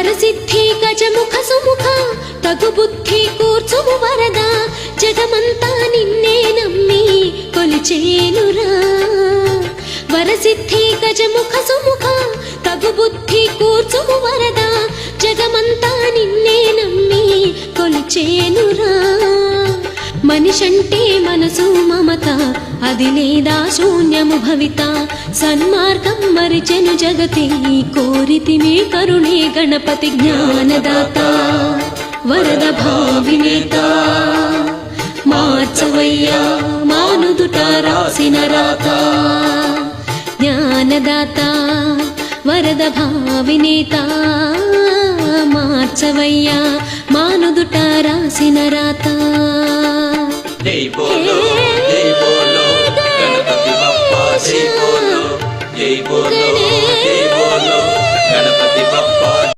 వరసిద్ధి గజముఖ సుముఖ తగు బుద్ధి కూర్చుము వరద జగమంతా నిన్నే నమ్మి కొలిచేనురా వరసిద్ధి గజముఖ సుముఖ తగు బుద్ధి కూర్చుము వరద జగమంతా నిన్నే నమ్మి కొలిచేనురా మనిషంటే మనసు మమత అది లేదా శూన్యము భవిత సన్మార్గం మరిచెను జగతి కోరితిమే కరుణే గణపతి జ్ఞానదాత వరద భావినేత మార్చవయ్యా మానుదుట రాసిన రాత జ్ఞానదాత వరద భావినేత మార్చవయ్యా మానుదుట రాసిన రాత జై బోలో జై బోలో గణపతి బప్పా జై బోలో జై బోలో